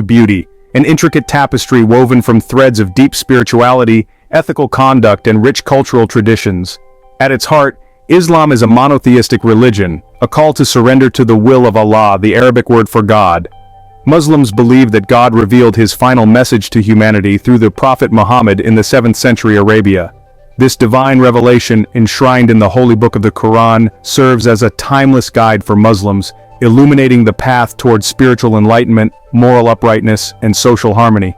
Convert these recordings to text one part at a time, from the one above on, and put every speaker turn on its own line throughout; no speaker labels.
beauty, an intricate tapestry woven from threads of deep spirituality, ethical conduct, and rich cultural traditions. At its heart, Islam is a monotheistic religion, a call to surrender to the will of Allah, the Arabic word for God. Muslims believe that God revealed his final message to humanity through the Prophet Muhammad in the 7th century Arabia. This divine revelation, enshrined in the holy book of the Quran, serves as a timeless guide for Muslims, illuminating the path towards spiritual enlightenment, moral uprightness, and social harmony.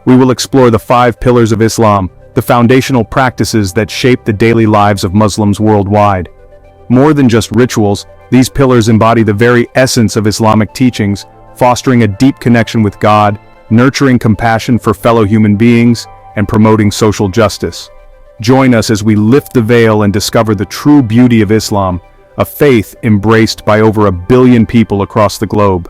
We will explore the 5 pillars of Islam, the foundational practices that shape the daily lives of Muslims worldwide. More than just rituals, these pillars embody the very essence of Islamic teachings, fostering a deep connection with God, nurturing compassion for fellow human beings, and promoting social justice. Join us as we lift the veil and discover the true beauty of Islam, a faith embraced by over 1 billion people across the globe.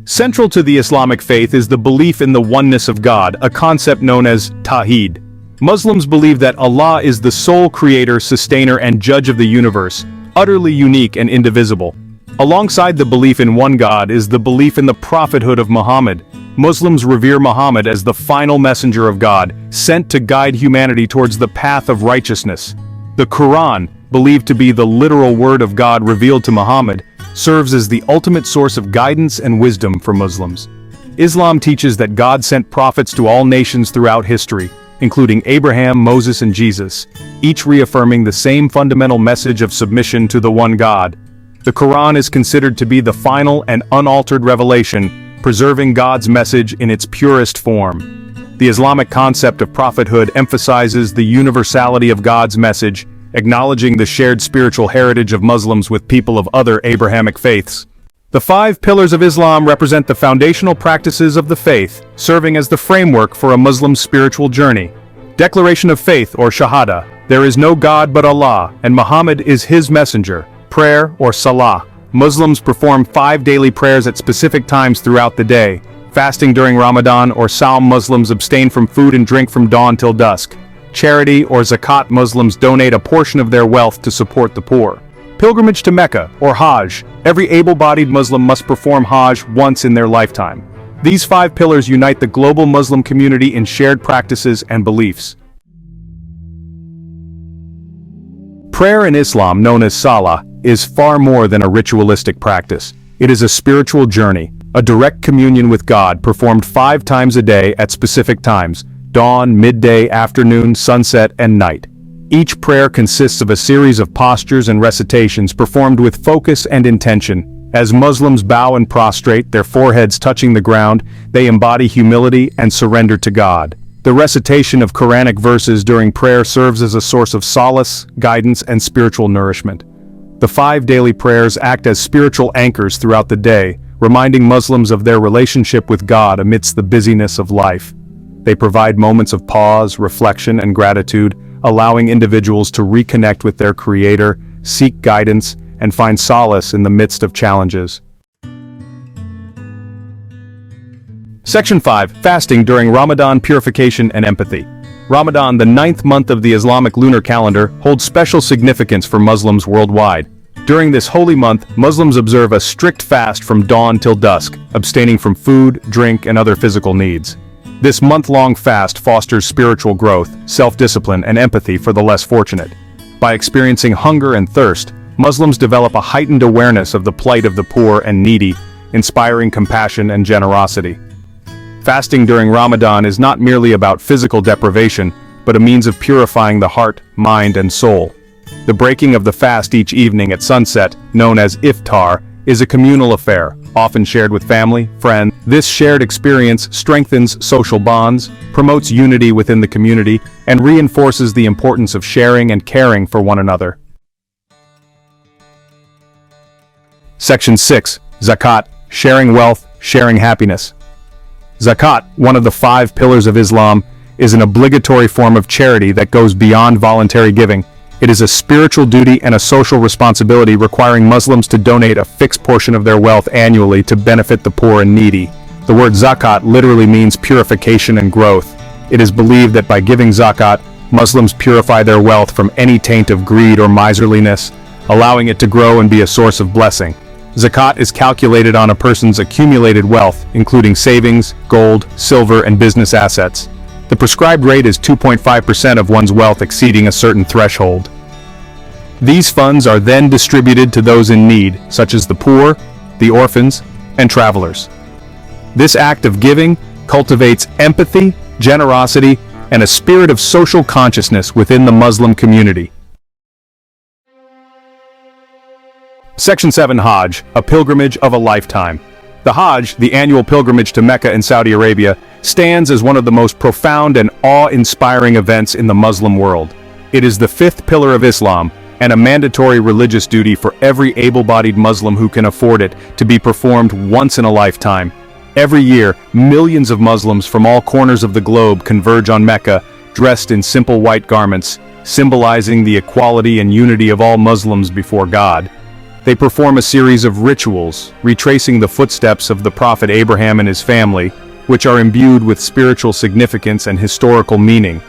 Central to the Islamic faith is the belief in the oneness of God, a concept known as Tawheed. Muslims believe that Allah is the sole creator, sustainer, and judge of the universe, utterly unique and indivisible. Alongside the belief in one God is the belief in the prophethood of Muhammad. Muslims revere Muhammad as the final messenger of God, sent to guide humanity towards the path of righteousness. The Quran, believed to be the literal word of God revealed to Muhammad, serves as the ultimate source of guidance and wisdom for Muslims. Islam teaches that God sent prophets to all nations throughout history, including Abraham, Moses, and Jesus, each reaffirming the same fundamental message of submission to the one God. The Quran is considered to be the final and unaltered revelation, preserving God's message in its purest form. The Islamic concept of prophethood emphasizes the universality of God's message, acknowledging the shared spiritual heritage of Muslims with people of other Abrahamic faiths. The 5 pillars of Islam represent the foundational practices of the faith, serving as the framework for a Muslim's spiritual journey. Declaration of Faith, or Shahada: there is no God but Allah, and Muhammad is his messenger. Prayer, or Salah: Muslims perform 5 daily prayers at specific times throughout the day. Fasting during Ramadan or Sawm: Muslims abstain from food and drink from dawn till dusk. Charity, or Zakat: Muslims donate a portion of their wealth to support the poor. Pilgrimage to Mecca, or Hajj: every able-bodied Muslim must perform Hajj once in their lifetime. These 5 pillars unite the global Muslim community in shared practices and beliefs. Prayer in Islam, known as Salah, is far more than a ritualistic practice. It is a spiritual journey, a direct communion with God performed 5 times a day at specific times: dawn, midday, afternoon, sunset, and night. Each prayer consists of a series of postures and recitations performed with focus and intention. As Muslims bow and prostrate, their foreheads touching the ground, they embody humility and surrender to God. The recitation of Quranic verses during prayer serves as a source of solace, guidance, and spiritual nourishment. The 5 daily prayers act as spiritual anchors throughout the day, reminding Muslims of their relationship with God amidst the busyness of life. They provide moments of pause, reflection, and gratitude, allowing individuals to reconnect with their Creator, seek guidance, and find solace in the midst of challenges. Section 5. Fasting during Ramadan: Purification and Empathy. Ramadan, the 9th month of the Islamic lunar calendar, holds special significance for Muslims worldwide. During this holy month, Muslims observe a strict fast from dawn till dusk, abstaining from food, drink, and other physical needs. This month-long fast fosters spiritual growth, self-discipline, and empathy for the less fortunate. By experiencing hunger and thirst, Muslims develop a heightened awareness of the plight of the poor and needy, inspiring compassion and generosity. Fasting during Ramadan is not merely about physical deprivation, but a means of purifying the heart, mind, and soul. The breaking of the fast each evening at sunset, known as iftar, is a communal affair, often shared with family, friends. This shared experience strengthens social bonds, promotes unity within the community, and reinforces the importance of sharing and caring for one another. Section 6. Zakat: sharing wealth, sharing happiness. Zakat, one of the 5 pillars of Islam, is an obligatory form of charity that goes beyond voluntary giving. It is a spiritual duty and a social responsibility requiring Muslims to donate a fixed portion of their wealth annually to benefit the poor and needy. The word zakat literally means purification and growth. It is believed that by giving zakat, Muslims purify their wealth from any taint of greed or miserliness, allowing it to grow and be a source of blessing. Zakat is calculated on a person's accumulated wealth, including savings, gold, silver, and business assets. The prescribed rate is 2.5% of one's wealth exceeding a certain threshold. These funds are then distributed to those in need, such as the poor, the orphans, and travelers. This act of giving cultivates empathy, generosity, and a spirit of social consciousness within the Muslim community. Section 7 Hajj, a pilgrimage of a lifetime. The Hajj, the annual pilgrimage to Mecca in Saudi Arabia, stands as one of the most profound and awe-inspiring events in the Muslim world. It is the fifth pillar of Islam, and a mandatory religious duty for every able-bodied Muslim who can afford it to be performed once in a lifetime. Every year, millions of Muslims from all corners of the globe converge on Mecca, dressed in simple white garments, symbolizing the equality and unity of all Muslims before God. They perform a series of rituals, retracing the footsteps of the Prophet Abraham and his family, which are imbued with spiritual significance and historical meaning.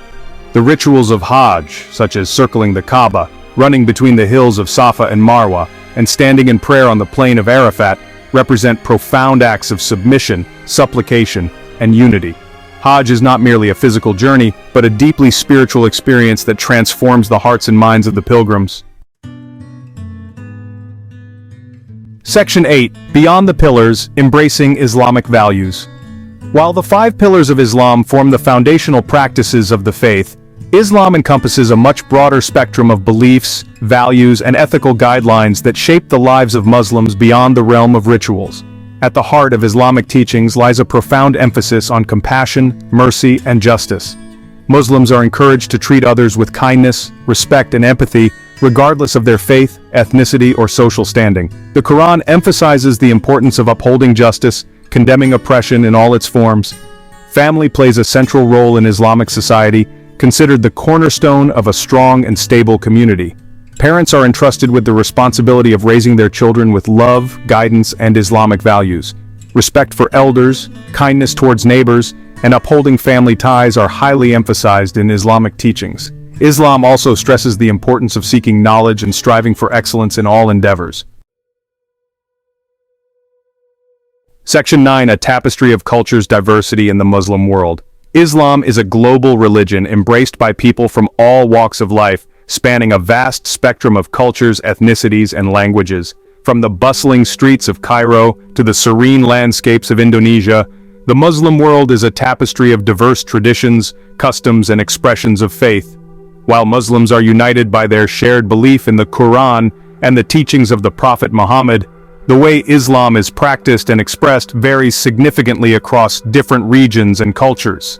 The rituals of Hajj, such as circling the Kaaba, running between the hills of Safa and Marwa, and standing in prayer on the plain of Arafat, represent profound acts of submission, supplication, and unity. Hajj is not merely a physical journey, but a deeply spiritual experience that transforms the hearts and minds of the pilgrims. Section 8. Beyond the Pillars, Embracing Islamic Values. While the 5 pillars of Islam form the foundational practices of the faith, Islam encompasses a much broader spectrum of beliefs, values, and ethical guidelines that shape the lives of Muslims beyond the realm of rituals. At the heart of Islamic teachings lies a profound emphasis on compassion, mercy, and justice. Muslims are encouraged to treat others with kindness, respect, and empathy, regardless of their faith, ethnicity, or social standing. The Quran emphasizes the importance of upholding justice, condemning oppression in all its forms. Family plays a central role in Islamic society, considered the cornerstone of a strong and stable community. Parents are entrusted with the responsibility of raising their children with love, guidance, and Islamic values. Respect for elders, kindness towards neighbors, and upholding family ties are highly emphasized in Islamic teachings. Islam also stresses the importance of seeking knowledge and striving for excellence in all endeavors. Section 9. A tapestry of cultures, diversity in the Muslim world. Islam is a global religion embraced by people from all walks of life, spanning a vast spectrum of cultures, ethnicities, and languages. From the bustling streets of Cairo to the serene landscapes of Indonesia, the Muslim world is a tapestry of diverse traditions, customs, and expressions of faith. While Muslims are united by their shared belief in the Quran and the teachings of the Prophet Muhammad, the way Islam is practiced and expressed varies significantly across different regions and cultures.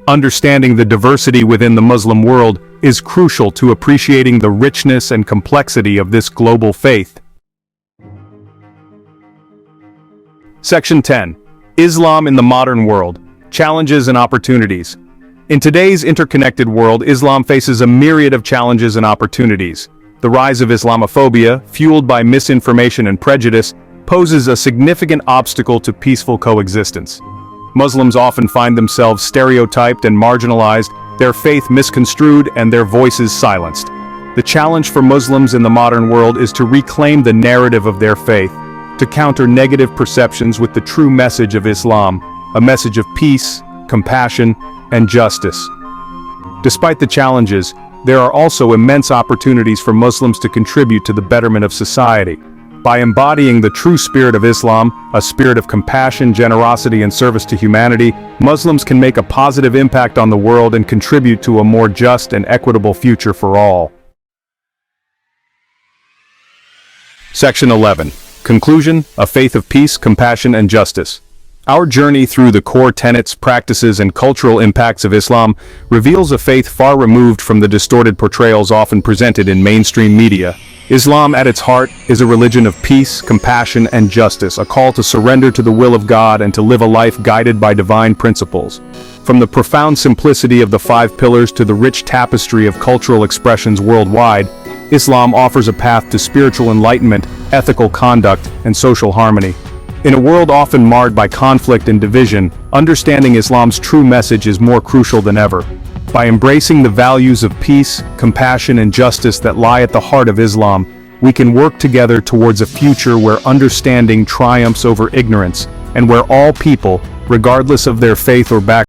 Understanding the diversity within the Muslim world is crucial to appreciating the richness and complexity of this global faith. Section 10. Islam in the Modern World, Challenges and Opportunities. In today's interconnected world, Islam faces a myriad of challenges and opportunities. The rise of Islamophobia, fueled by misinformation and prejudice, poses a significant obstacle to peaceful coexistence. Muslims often find themselves stereotyped and marginalized, their faith misconstrued, and their voices silenced. The challenge for Muslims in the modern world is to reclaim the narrative of their faith, to counter negative perceptions with the true message of Islam, a message of peace, compassion, and justice. Despite the challenges, there are also immense opportunities for Muslims to contribute to the betterment of society. By embodying the true spirit of Islam, a spirit of compassion, generosity, and service to humanity, Muslims can make a positive impact on the world and contribute to a more just and equitable future for all. Section 11. Conclusion: A faith of peace, compassion, and justice. Our journey through the core tenets, practices, and cultural impacts of Islam reveals a faith far removed from the distorted portrayals often presented in mainstream media. Islam at its heart is a religion of peace, compassion, and justice, a call to surrender to the will of God and to live a life guided by divine principles. From the profound simplicity of the 5 pillars to the rich tapestry of cultural expressions worldwide, Islam offers a path to spiritual enlightenment, ethical conduct, and social harmony. In a world often marred by conflict and division, understanding Islam's true message is more crucial than ever. By embracing the values of peace, compassion, and justice that lie at the heart of Islam, we can work together towards a future where understanding triumphs over ignorance, and where all people, regardless of their faith or background,